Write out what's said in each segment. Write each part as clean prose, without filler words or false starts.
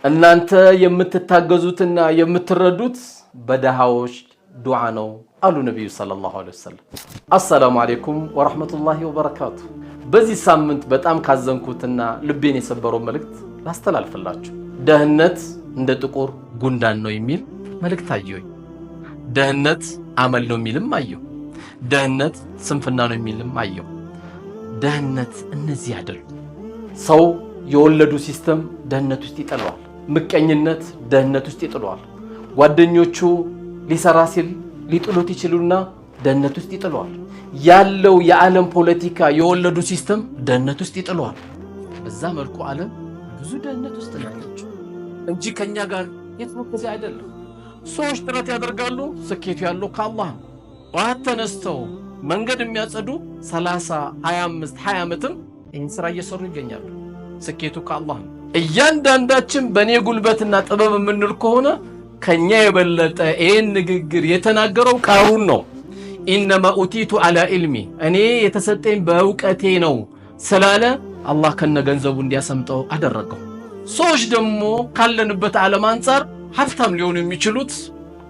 እናንተ የምትታገዙትና የምትረዱት በደሃዎች ዱዓ ነው አሉ ነብዩ ሰለላሁ ዐለይሂ ወሰለም። አሰላሙ አለይኩም ወራህመቱላሂ ወበረካቱ። በዚህ ሳምንት በጣም ካዘንኩትና ልቤን የሰበረው መልእክት ላስተላልፍላችሁ። ደህነት እንደ ጥቁር ጉንዳን ነው የሚል መልእክት አየሁኝ። ደህነት አመል ነው የሚልም አየሁ። ደህነት ስንፍና ነው የሚልም አየሁ። ደህነት እነዚህ አይደሉም። ሰው የወለዱ ሲስተም ደህነት ውስጥ ይጥለዋል። ምቀኝነት ደህነት ውስጥ ይጥለዋል። ጓደኞቹ ሊሰራ ሲል ሊጥሉት ይችሉና ደህነት ውስጥ ይጥለዋል። ያለው የዓለም ፖለቲካ የወለዱ ሲስተም ደህነት ውስጥ ይጥለዋል። በዛ መልኩ ዓለም ብዙ ደህነት ውስጥ ናቸው እንጂ ከኛ ጋር የተመከዘ አይደለም። ሰዎች ጥረት ያደርጋሉ። ስኬቱ ያለው ከአላህ ነው። ዋት ተነስተው መንገድ የሚያጸዱ 30 25 20 ዓመትም ይህን ስራ እየሰሩ ይገኛሉ። ስኬቱ ከአላህ ነው። እያንዳንዳችን በኔ ጉልበትና ጥበብ የምንል ከሆነ ከኛ የበለጠ ይህን ንግግር የተናገረው ቃሩን ነው። ኢነማ ኡቲቱ አላ ኢልሚ፣ እኔ የተሰጠኝ በእውቀቴ ነው ስላለ አላህ ከነገንዘቡ እንዲያሰምጠው አደረገው። ሰዎች ደግሞ ካለንበት ዓለም አንፃር ሀብታም ሊሆኑ የሚችሉት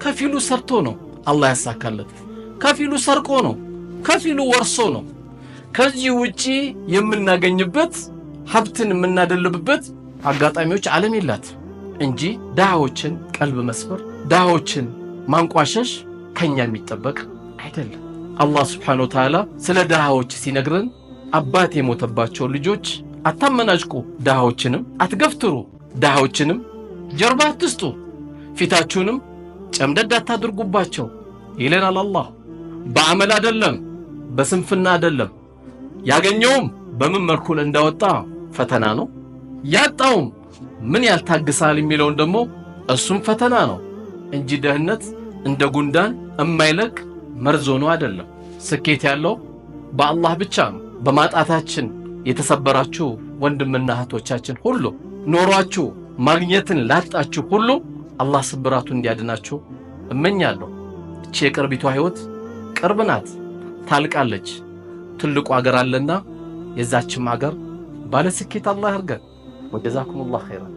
ከፊሉ ሰርቶ ነው አላህ ያሳካለት፣ ከፊሉ ሰርቆ ነው፣ ከፊሉ ወርሶ ነው። ከዚህ ውጪ የምናገኝበት ሀብትን የምናደልብበት አጋጣሚዎች ዓለም የላት እንጂ ድሃዎችን ቀልብ መስበር፣ ድሃዎችን ማንቋሸሽ ከኛ የሚጠበቅ አይደለም። አላህ ሱብሓነሁ ወተዓላ ስለ ድሃዎች ሲነግረን አባት የሞተባቸው ልጆች አታመናጭቁ፣ ድሃዎችንም አትገፍትሩ፣ ድሃዎችንም ጀርባ አትስጡ፣ ፊታችሁንም ጨምደድ አታድርጉባቸው ይለናል አላህ። በአመል አይደለም፣ በስንፍና አይደለም። ያገኘውም በምን መልኩ እንዳወጣ ፈተና ነው፣ ያጣውም ምን ያልታግሳል የሚለውን ደግሞ እሱም ፈተና ነው እንጂ ደህነት እንደ ጉንዳን የማይለቅ መርዝ ሆኖ አይደለም። ስኬት ያለው በአላህ ብቻ ነው። በማጣታችን የተሰበራችሁ ወንድምና እህቶቻችን ሁሉ ኖሯችሁ ማግኘትን ላጣችሁ ሁሉ አላህ ስብራቱን እንዲያድናችሁ እመኛለሁ። እቺ የቅርቢቷ ህይወት ቅርብ ናት፣ ታልቃለች። ትልቁ ሀገር አለና የዛችም ሀገር ባለ ስኬት አላህ ያርገን። ወጀዛኩሙላህ ኸይራን።